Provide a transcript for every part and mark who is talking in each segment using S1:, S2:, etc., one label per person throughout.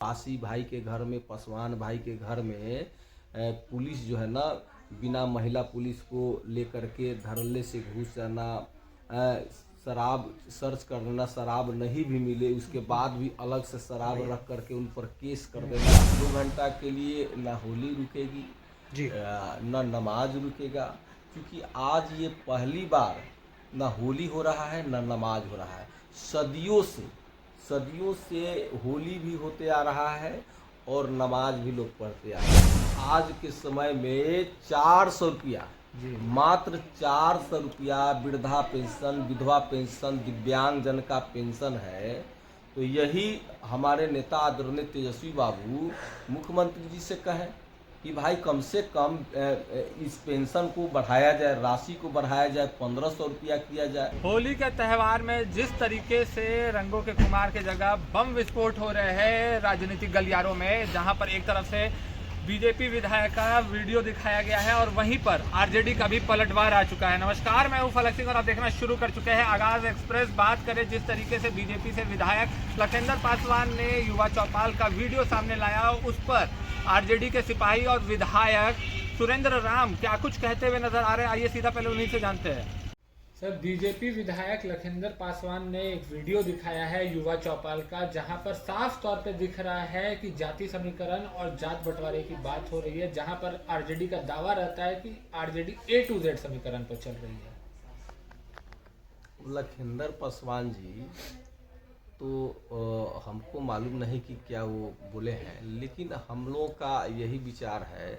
S1: पासी भाई के घर में, पासवान भाई के घर में पुलिस जो है ना, बिना महिला पुलिस को लेकर के धड़ल्ले से घुस जाना, शराब सर्च करना, शराब नहीं भी मिले उसके बाद भी अलग से शराब रख करके उन पर केस कर देना। 2 घंटा के लिए ना होली रुकेगी
S2: जी।
S1: ना नमाज रुकेगा, क्योंकि आज ये पहली बार ना होली हो रहा है ना नमाज हो रहा है। सदियों से होली भी होते आ रहा है और नमाज भी लोग पढ़ते आ रहे हैं। आज के समय में 400 रुपया, मात्र 400 रुपया वृद्धा पेंशन, विधवा पेंशन, दिव्यांग जन का पेंशन है। तो यही हमारे नेता आदरणीय तेजस्वी बाबू मुख्यमंत्री जी से कहें कि भाई कम से कम इस पेंशन को बढ़ाया जाए, राशि को बढ़ाया जाए, 1500 रुपया किया जाए।
S2: होली के त्यौहार में जिस तरीके से रंगों के खुमार के जगह बम विस्फोट हो रहे हैं राजनीतिक गलियारों में, जहां पर एक तरफ से बीजेपी विधायक का वीडियो दिखाया गया है और वहीं पर आरजेडी का भी पलटवार आ चुका है। नमस्कार, मैं हूं फलक सिंह और आप देखना शुरू कर चुके हैं आगाज एक्सप्रेस। बात करें जिस तरीके से बीजेपी से विधायक लखिंदर पासवान ने युवा चौपाल का वीडियो सामने लाया, उस पर आरजेडी के सिपाही और विधायक सुरेंद्र राम क्या कुछ कहते हुए नजर आ रहे हैं। आइए सीधा पहले उन्हीं से जानते हैं। सर, बीजेपी विधायक लखिंदर पासवान ने एक वीडियो दिखाया है युवा चौपाल का, जहां पर साफ तौर पे दिख रहा है कि जाति समीकरण और जात बंटवारे की बात हो रही है, जहां पर आरजेडी का दावा रहता है कि आरजेडी A to Z समीकरण पर चल रही है।
S1: लखिंदर पासवान जी तो हमको मालूम नहीं कि क्या वो बोले हैं, लेकिन हम लोगों का यही विचार है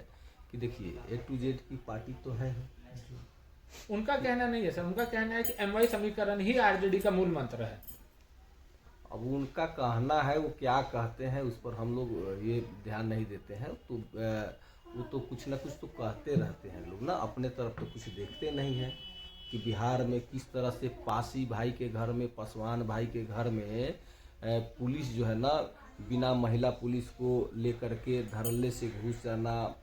S1: कि देखिए A to Z की पार्टी तो है।
S2: उनका कहना नहीं है सर, उनका कहना है कि MY समीकरण ही आरजेडी का मूल मंत्र है।
S1: अब उनका कहना है, वो क्या कहते हैं उस पर हम लोग ये ध्यान नहीं देते हैं। तो वो तो कुछ ना कुछ तो कहते रहते हैं लोग ना, अपने तरफ तो कुछ देखते नहीं हैं कि बिहार में किस तरह से पासी भाई के घर में, पासवान भाई के घर में पुलिस जो है ना, बिना महिला पुलिस को लेकर के धड़ल्ले से घुस जाना,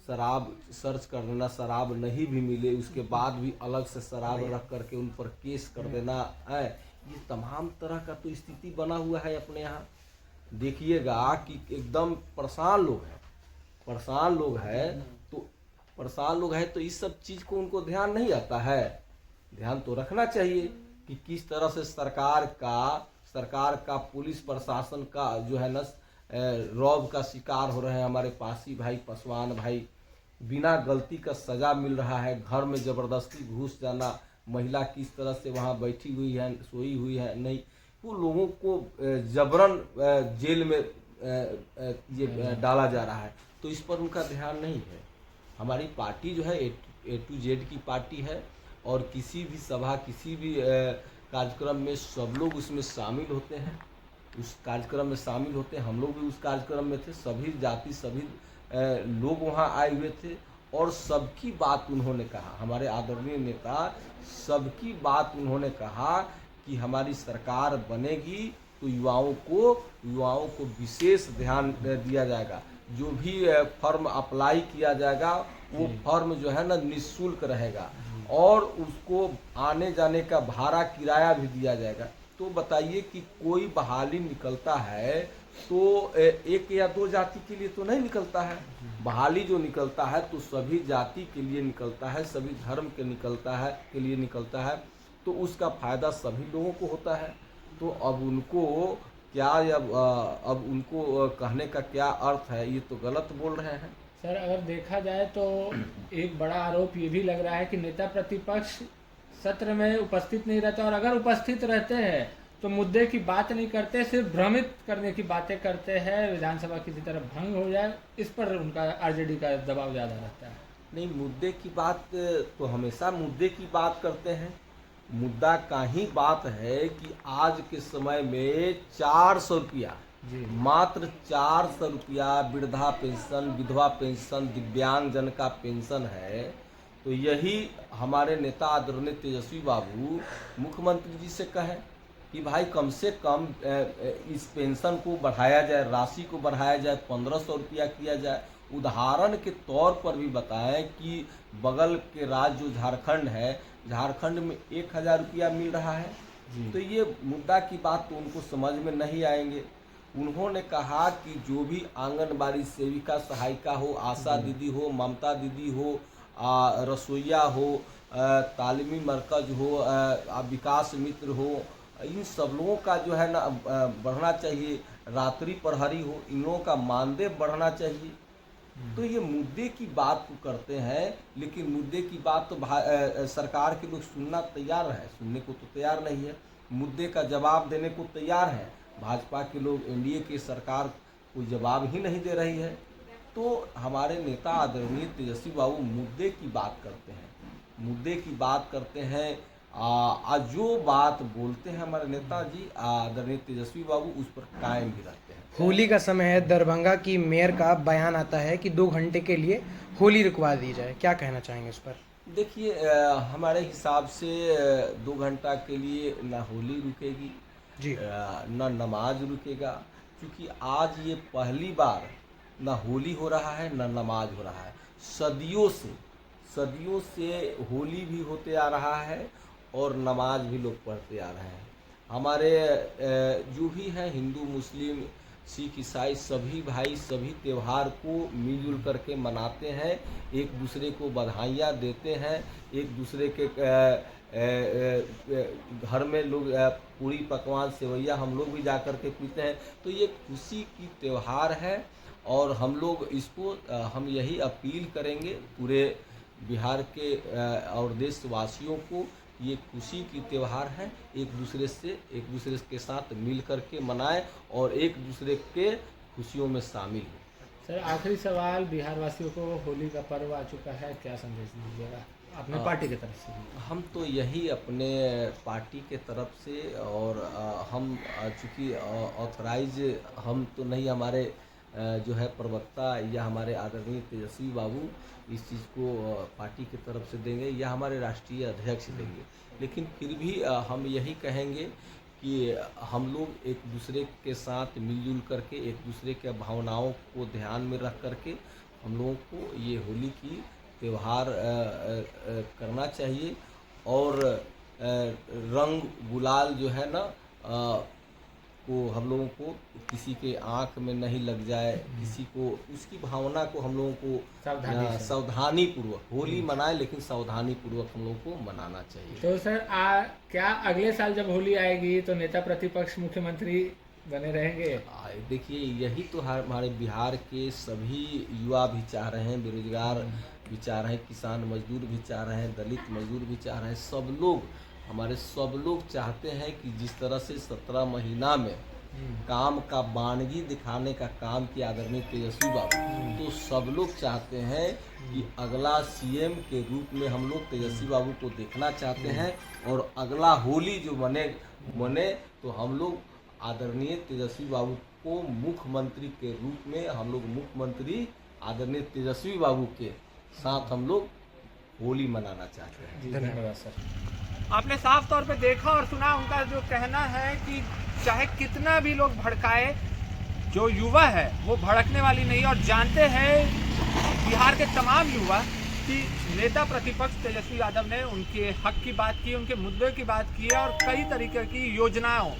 S1: शराब सर्च करना, शराब नहीं भी मिले उसके बाद भी अलग से शराब रख करके उन पर केस कर देना है। ये तमाम तरह का तो स्थिति बना हुआ है अपने यहाँ। देखिएगा कि एकदम परेशान लोग हैं तो इस सब चीज़ को उनको ध्यान नहीं आता है। ध्यान तो रखना चाहिए कि किस तरह से सरकार का पुलिस प्रशासन का जो है ना रौब का शिकार हो रहे हैं हमारे पासी भाई, पासवान भाई। बिना गलती का सजा मिल रहा है, घर में ज़बरदस्ती घुस जाना, महिला किस तरह से वहाँ बैठी हुई है, सोई हुई है, नहीं, वो लोगों को जबरन जेल में ये डाला जा रहा है। तो इस पर उनका ध्यान नहीं है। हमारी पार्टी जो है A to Z की पार्टी है और किसी भी सभा, किसी भी कार्यक्रम में सब लोग उसमें शामिल होते हैं, उस कार्यक्रम में शामिल होते हैं। हम लोग भी उस कार्यक्रम में थे, सभी जाति, सभी लोग वहाँ आए हुए थे और सबकी बात उन्होंने कहा। हमारे आदरणीय नेता सबकी बात उन्होंने कहा कि हमारी सरकार बनेगी तो युवाओं को विशेष ध्यान दिया जाएगा। जो भी फॉर्म अप्लाई किया जाएगा वो फॉर्म जो है ना निःशुल्क रहेगा और उसको आने जाने का भाड़ा किराया भी दिया जाएगा। तो बताइए कि कोई बहाली निकलता है तो 1 या 2 जाति के लिए तो नहीं निकलता है। बहाली जो निकलता है तो सभी जाति के लिए निकलता है, सभी धर्म के लिए निकलता है। तो उसका फायदा सभी लोगों को होता है। तो अब उनको कहने का क्या अर्थ है, ये तो गलत बोल रहे हैं।
S2: सर, अगर देखा जाए तो एक बड़ा आरोप ये भी लग रहा है कि नेता प्रतिपक्ष सत्र में उपस्थित नहीं रहते और अगर उपस्थित रहते हैं तो मुद्दे की बात नहीं करते, सिर्फ भ्रमित करने की बातें करते हैं, विधानसभा किसी तरह भंग हो जाए, इस पर उनका आरजेडी का दबाव ज़्यादा रहता है।
S1: नहीं, मुद्दे की बात तो हमेशा मुद्दे की बात करते हैं। मुद्दा का ही बात है कि आज के समय में 400 रुपया, मात्र 400 रुपया वृद्धा पेंशन, विधवा पेंशन, दिव्यांग जन का पेंशन है। तो यही हमारे नेता आदरणीय तेजस्वी बाबू मुख्यमंत्री जी से कहें कि भाई कम से कम इस पेंशन को बढ़ाया जाए, राशि को बढ़ाया जाए, 1500 रुपया किया जाए। उदाहरण के तौर पर भी बताएं कि बगल के राज्य जो झारखंड है, झारखंड में 1000 रुपया मिल रहा है। तो ये मुद्दा की बात तो उनको समझ में नहीं आएंगे। उन्होंने कहा कि जो भी आंगनबाड़ी सेविका सहायिका हो, आशा दीदी हो, ममता दीदी हो, रसोईया हो, तालीमी मरकज हो, विकास मित्र हो, इन सब लोगों का जो है ना बढ़ना चाहिए। रात्रि प्रहरी हो, इन लोगों का मानदेय बढ़ना चाहिए। तो ये मुद्दे की बात को करते हैं, लेकिन मुद्दे की बात तो सरकार के लोग सुनना तैयार है, सुनने को तो तैयार नहीं है। मुद्दे का जवाब देने को तैयार है। भाजपा के लोग, एनडीए की सरकार कोई जवाब ही नहीं दे रही है। तो हमारे नेता आदरणीय तेजस्वी बाबू मुद्दे की बात करते हैं, मुद्दे की बात करते हैं। जो बात बोलते हैं हमारे नेताजी आदरणीय तेजस्वी बाबू, उस पर कायम भी रहते हैं।
S3: होली का समय है, दरभंगा की मेयर का बयान आता है कि 2 घंटे के लिए होली रुकवा दी जाए, क्या कहना चाहेंगे उस पर?
S1: देखिए, हमारे हिसाब से 2 घंटा के लिए ना होली रुकेगी
S3: जी,
S1: ना नमाज रुकेगा, क्योंकि आज ये पहली बार ना होली हो रहा है ना नमाज हो रहा है। सदियों से होली भी होते आ रहा है और नमाज भी लोग पढ़ते आ रहे हैं। हमारे जो भी हैं हिंदू, मुस्लिम, सिख, ईसाई, सभी भाई सभी त्यौहार को मिलजुल करके मनाते हैं, एक दूसरे को बधाइयाँ देते हैं, एक दूसरे के घर में लोग पूरी पकवान सेवैया हम लोग भी जा कर के पीते हैं। तो ये खुशी की त्यौहार है और हम लोग इसको हम यही अपील करेंगे पूरे बिहार के और देशवासियों को, ये खुशी की त्यौहार है। एक दूसरे के साथ मिल कर के मनाएं और एक दूसरे के खुशियों में शामिल हो।
S2: सर, आखिरी सवाल, बिहार वासियों को होली का पर्व आ चुका है, क्या संदेश दीजिएगा अपने पार्टी की तरफ से?
S1: हम तो यही अपने पार्टी के तरफ से, और हम चूँकि ऑथराइज हम तो नहीं, हमारे जो है प्रवक्ता या हमारे आदरणीय तेजस्वी बाबू इस चीज़ को पार्टी की तरफ से देंगे या हमारे राष्ट्रीय अध्यक्ष देंगे, लेकिन फिर भी हम यही कहेंगे कि हम लोग एक दूसरे के साथ मिलजुल करके, एक दूसरे के भावनाओं को ध्यान में रख करके हम लोगों को ये होली की त्यौहार करना चाहिए। और रंग गुलाल जो है ना को हम लोगों को किसी के आंख में नहीं लग जाए, किसी को उसकी भावना को हम लोगों को सावधानी पूर्वक होली मनाएं, लेकिन सावधानी पूर्वक हम लोगों को मनाना चाहिए।
S2: तो सर, क्या अगले साल जब होली आएगी तो नेता प्रतिपक्ष मुख्यमंत्री बने रहेंगे?
S1: देखिए, यही तो हमारे बिहार के सभी युवा भी चाह रहे हैं, बेरोजगार भी चाह रहे हैं, किसान मजदूर भी चाह रहे हैं, दलित मजदूर भी चाह रहे हैं। सब लोग चाहते हैं कि जिस तरह से 17 महीना में काम का बानगी दिखाने का काम किया आदरणीय तेजस्वी बाबू, तो सब लोग चाहते हैं कि अगला सीएम के रूप में हम लोग तेजस्वी बाबू को देखना चाहते हैं। और अगला होली जो बने तो हम लोग आदरणीय तेजस्वी बाबू को मुख्यमंत्री के रूप में, हम लोग मुख्यमंत्री आदरणीय तेजस्वी बाबू के साथ हम लोग होली मनाना चाहते हैं।
S2: धन्यवाद सर। आपने साफ तौर पे देखा और सुना, उनका जो कहना है कि चाहे कितना भी लोग भड़काए, जो युवा है वो भड़कने वाली नहीं। और जानते हैं बिहार के तमाम युवा कि नेता प्रतिपक्ष तेजस्वी यादव ने उनके हक की बात की, उनके मुद्दों की बात की है और कई तरीके की योजनाओं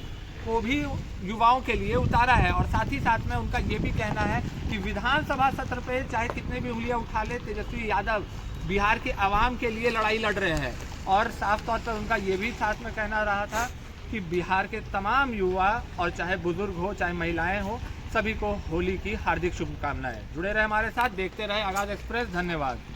S2: को भी युवाओं के लिए उतारा है। और साथ ही साथ में उनका ये भी कहना है कि विधानसभा सत्र पे चाहे कितने भी उंगलियां उठा ले, तेजस्वी यादव बिहार के आवाम के लिए लड़ाई लड़ रहे हैं। और साफ तौर पर उनका ये भी साथ में कहना रहा था कि बिहार के तमाम युवा, और चाहे बुजुर्ग हो चाहे महिलाएं हो, सभी को होली की हार्दिक शुभकामनाएं। जुड़े रहे हमारे साथ, देखते रहे आगाज एक्सप्रेस। धन्यवाद।